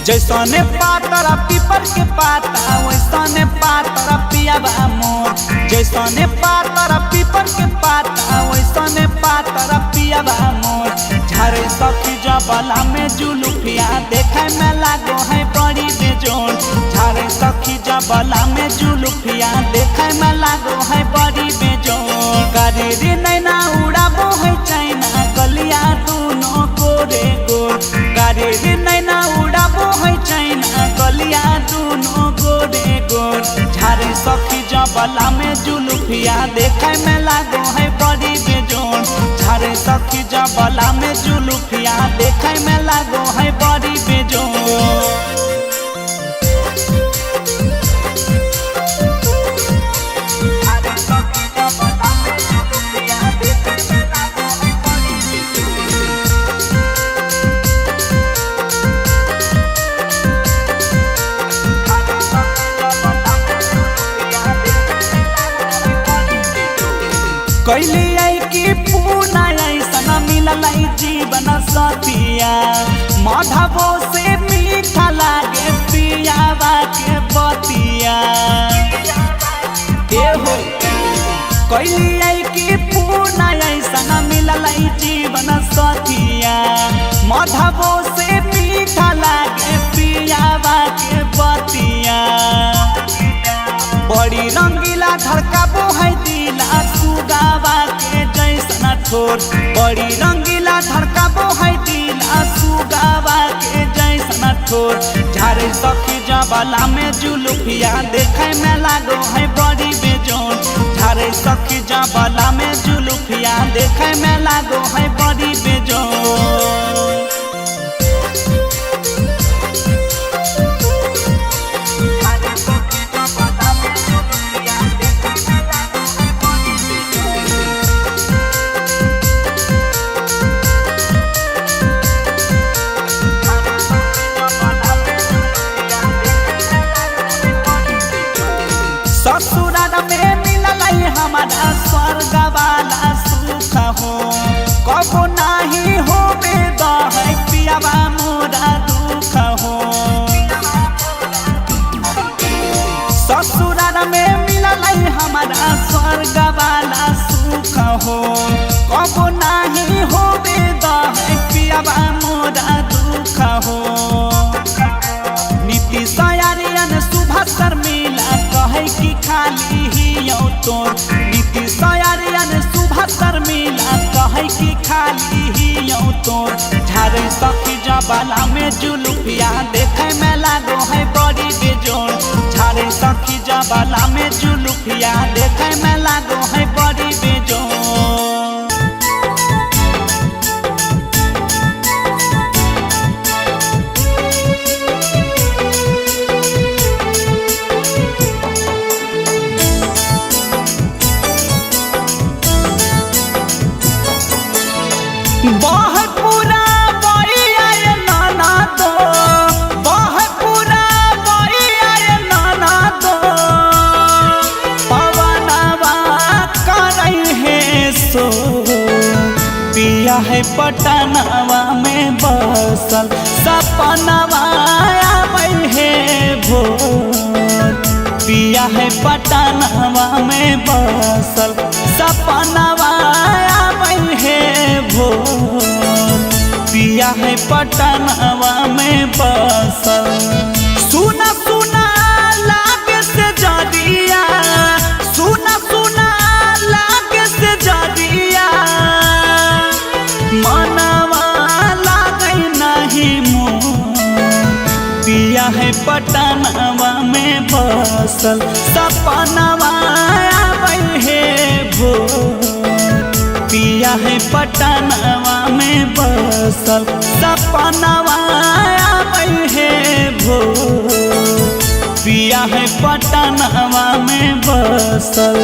जैसने पातर पीपर के पाता वैसने पातर पियाबा मोर। जैसने पातर पीपर के पाता वैसने पातर पियाबा मोर। झारे सखी जबला में जुलुफिया देखे में लागो है बड़ी बेजोड़। झारे सखी जबला में जुलुफिया देखे में लागो है बड़ी बेजोड़। करेरी नैना उड़ाबो है चाइना गलिया दोनों गोरे गोर। करेरी नैना उड़ाबो है चाइना गलिया दोनों गोरे गोर। झारे सखी जबला में जुलुफिया देखे में लागो है बड़ी बेजोड़। झारे सखी जबला में जुलुफिया देखे में लागो है बड़ी बेजोड़। कैली आई की पूना ऐसा मिलल जीवन सतिया। माधवो से मीठा लागे पियावा के बतिया। एहो कैली आई की पूना ऐसा मिलल जीवन सतिया। माधवो से मीठा लागे पियावा के बतिया। बड़ी रंगीला धड़काबो है दिला सुगावा के जैसना ठोर। बड़ी रंगीला धड़काबो है दिला सुगावा के जैसना ठोर। झारे सखी जबला में जुलुफिया देखे में लागो है बड़ी बेजोड़। झारे सखी जबला में जुलुफिया देखे में लागो है बड़ी बेजोड़। ससुराल में मिलल हमारा स्वर्ग वाला सुख हो। कबो नहीं हो बेदा है पियावा मोरा दुख हो। ससुराल में मिलल हमारा स्वर्ग वाला सुख हो। कबो नहीं हो बेदा है पियावा मोरा दुख हो। नीति सयारियन सुबह शर्मिला कहे कि खाली ही यौ तोर। नीति सयारियन सुबह शर्मिला कहे कि खाली ही यौ तोर। झारे सखी जबला में जुलुफिया देखे में लागो है बड़ी बेजोड़। झारे सखी जबला में जुलुफिया देखे में लागो है बड़ी बेजोड़। बहुत पूरा बइया नाना दो। बहुत पूरा बइया नाना दो। पवनवा करई है सो। पिया है पटनवा में बसल सपनवा आबै है भोर। पिया है पटनवा में बसल सपनवा आबै है भोर। पिया है पटनवा में बसल। सुना सुना लागे से जदिया। सुना सुना लागे से जदिया। मनवा लागे नहीं मोर। पिया है पटनवा में बसल सपनवा आबै है भोर। पिया है पटनवा में बसल सपनवा आबै है भोर। पिया है पटनवा में बसल।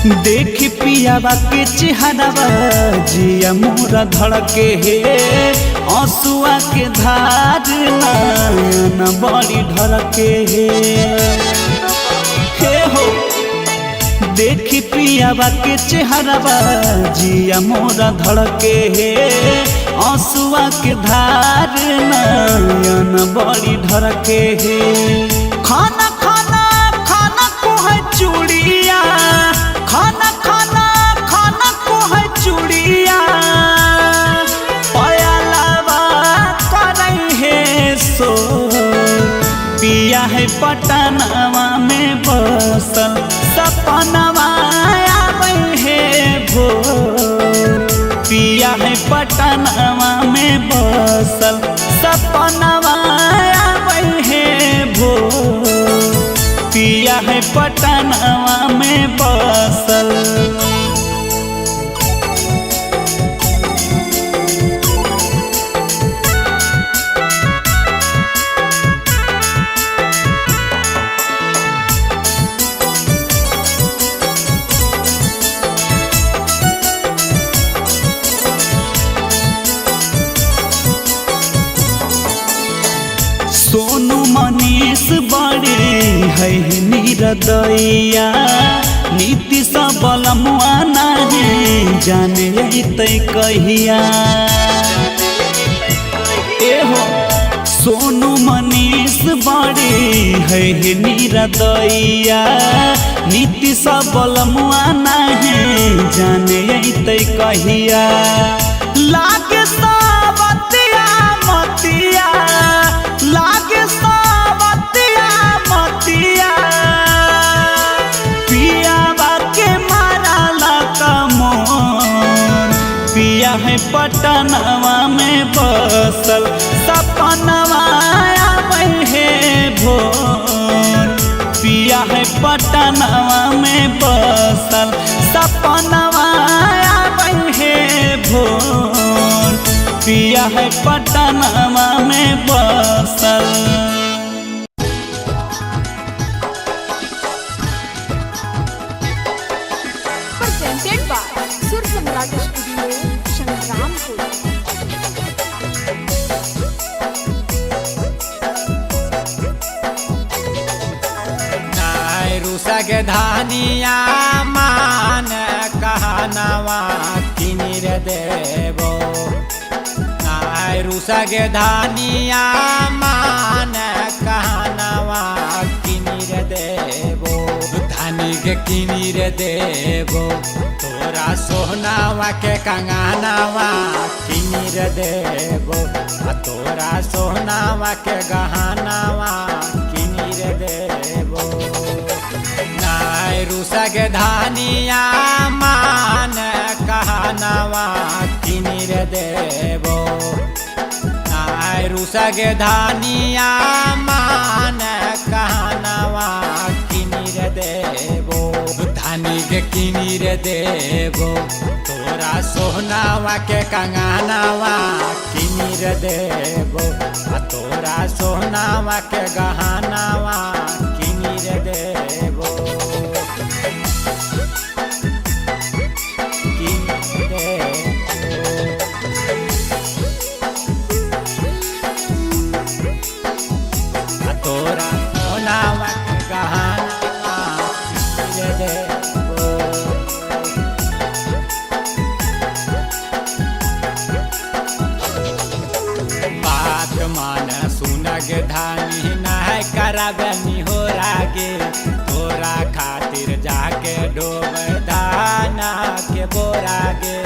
देख पियावा के चेहरावा जिया मोरा धड़के हे आंसुआ के धार नैन बड़ी ढरके हे हो। देख पियावा के चेहरावा जिया मोरा धड़के हे आंसुआ के धार नैन बड़ी ढरके हे। खाना खाना खाना को है चूड़िया, खाना खाना खाना को है चूड़िया, पयालावा करई है सो। पिया है पटनावा में बसल सपनावा आवे है भोर। पिया है पटनावा में बसल सपनावा आवे है भोर। पिया है पटनावा में बसल। सोनू मनीष बड़ी है निरदैया, नीति सबल मुआ नहीं जाने तै कहिया। एहो सोनू मनीष बड़ी है निरदैया, नीति सबल मुआ नहीं जाने तै कहिया। लागे सावतिया मतिया, लागे सावतिया मतिया, पियावा के मारा मोर। पिया है पटनावा में बसल सपनावा आवे है भोर। पिया है पटनावा में बसल सपनावा आवे है भोर। पिया है पटनावा में बसल। Presented by Sur Samrat Studio, Shangrampur। रुसग धानिया मान कहनवा किनिर देवो। रुसग धानिया मान कहनवा किनिर देवो। धानी के किनिर देवो, तोरा सोहनावा के कंगनवा किनिर देवो। तोरा सोहनावा के गहनवा किनिर देवो। रुसग धानिया मान कहनवा किनिर देवो। रुसग धानिया मान कहनवा किनिर देवो। धानी के किनिर देवो, तोरा सोहनावा के कंगनवा किनिर देवो। तोरा सोहनावा के गहनवा किनिर देवो। तोरा सोहनावा के गहनवा किनिर देवो। बात मान सुनग धानी नहीं करबनी हो रागे। तोरा खातिर जाके डोब दाना के बोरा गे,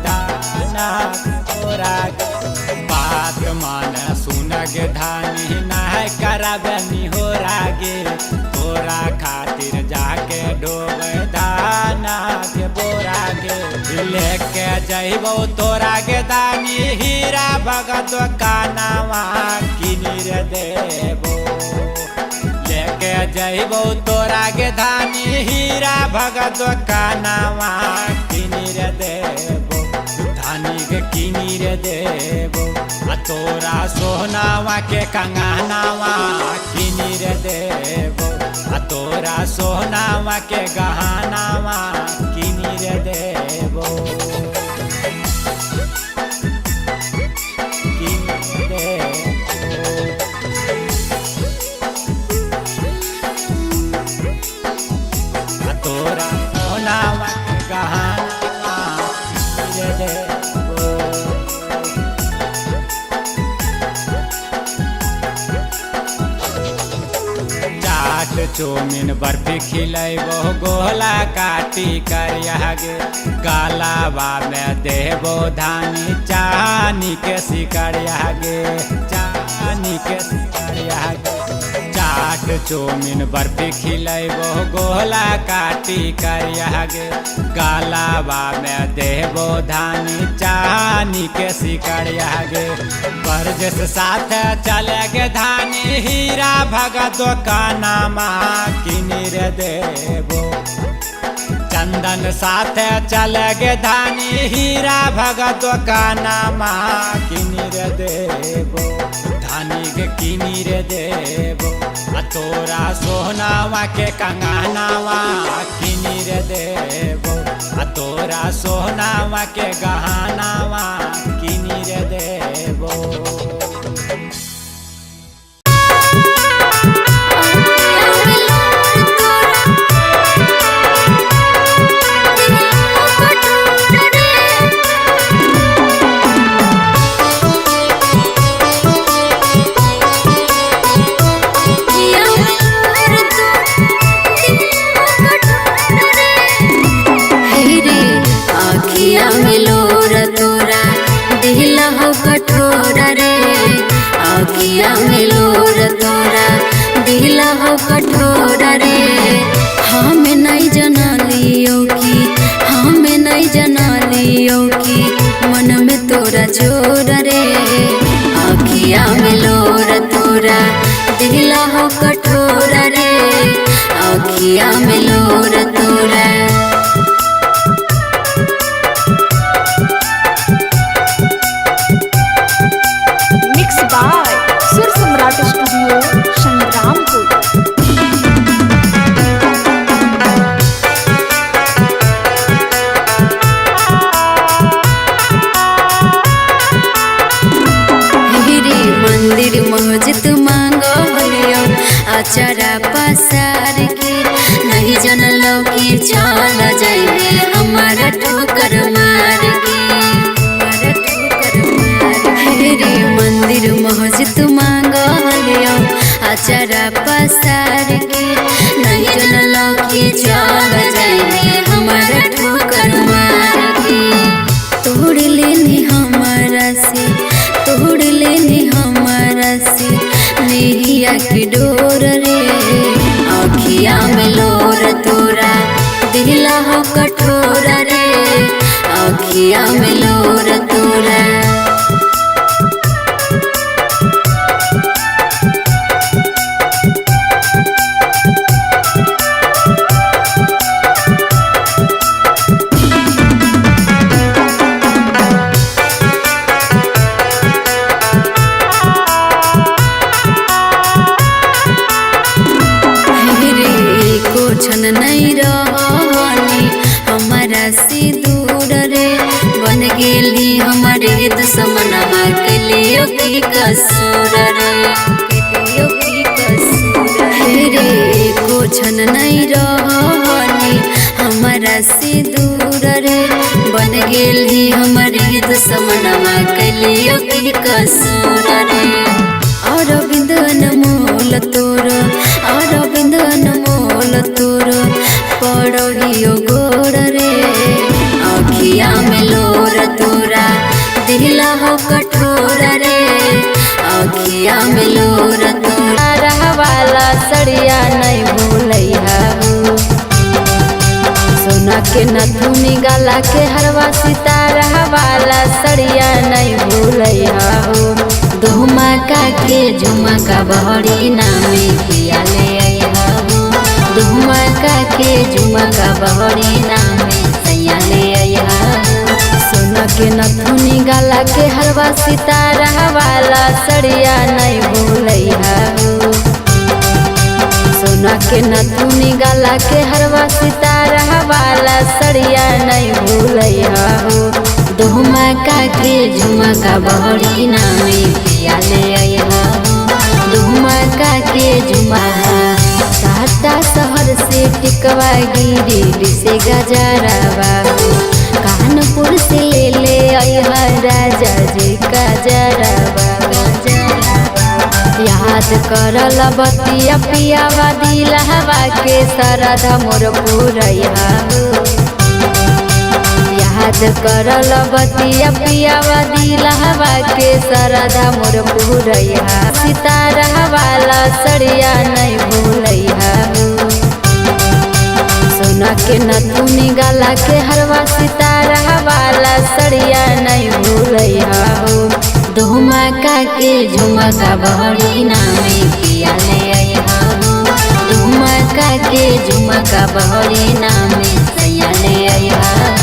दाना के बोरा गे। बात मान सुनग धानी नहीं करबनी हो रागे। तोरा खातिर जाके डोब दाना के बोरा गे। लेके जइबो तोरा के दानी हीरा भगत कानावा किनिर देबो। लेके जइबो तोरा के धानी हीरा भगत कानावा किनिर देबो। धानी के किनी रे देबो आ तोरा सोहनावा के कंगनावा किनी रे देबो आ तोरा सोहनावा के गहनावा किनी रे देबो किनी रे देबो आ तोरा सोहनावा के गहनावा किनी रे देबो चाट चौमिन बर्फी खिलेबो गोला काटी करिया गे गालावा में देबो धानी चानी के सिकरिया गे चानी के सिकरिया गे चाट चौमिन बर्फी खिलेबो गोला काटी करिया गे गालावा में देबो धानी चानी के सिकरिया गे बरजस साथ चले गे धानी हीरा भगत दुकानमा किनी रे देबो चंदन साथ चले गे धानी हीरा भगत दुकानमा किनी रे देबो धानी के किनी रे देबो आ तोरा सोहनावा के कंगनावा किनी रे देबो आ तोरा सोहनावा के गहनावा किनी रे देबो कठोरा रे हमें नहीं जना लियो कि हमें नहीं जना लियो कि मन में तोरा जोर रे आखिया में लोर तोरा दिला हो कठोरा रे आखिया में लोर तोरा मिक्स बाय सुर सम्राट स्टूडियो संग्रामपुर। मंदिर मस्जिद मांगो लियो आचारा पसार के नहीं जनलो कि चल जाइए हमारा ठोकर मार के हमारा ठोकर मार रे मंदिर मस्जिद मांगो लियो आचारा पसार के नहीं जनलो कि चल जाइए हमारा ठोकर मार के तोड़ लेनी हमारा से तोड़ लेनी हमारा से नेहिया की डोर रे आखिया में लोर तोरा दिला हो कठोरा रे आखिया में लोर तोरा नहीं रहनी हमारा से दूर रे बन गेली हमारे दुश्मनमा के लिए की कसूर रे कुछन नहीं रहनी हमारा से दूर रे बन गेली हमारे दुश्मनमा के लिए की कसूर रे और बिंदन मोल तोर और बिंदन मोल तोर पड़ोहियो गोर रे आखिया में लोर तोरा दिला हो कठोरा रे आखिया में लोर तोरा रहवाला सड़िया नहीं भूलैया हो सोना के नथुनी गला के हरवा सितारा वाला सड़िया नहीं भूलैया हो धुमाका के झुमका बहरी नामे किया ले आया हो धुमाका के झुमका बहरी नामे सैया ले आया हो सोना के नथुनी गला के हरवा सितारा वाला सड़िया नहीं भूलैया हो। सोना के नथुनी गला के हरवा सितारा वाला सड़िया नहीं भूलैया हो। धुमका के झुमका बहरी नामे पिया ले आया हो। धुमका के झुमका साटा शहर से टिकवा गिरी से गजरावा हो। कानपुर से ले आया राजा जी गजरावा। याद करल बतिया पियावा दिलहवा के सरधा मोर पूरैया हो। याद करल बतिया पियावा दिलहवा के सरधा मोर पूरैया। सितारा वाला सड़िया नहीं भूलैया हो। सोना के नथुनी गला के हरवा सितारा वाला सड़िया नहीं भूलैया हो। धुमका के झुमका बहरी नामे पिया ले आया हो। धुमका के झुमका बहरी नामे सैया ले आया।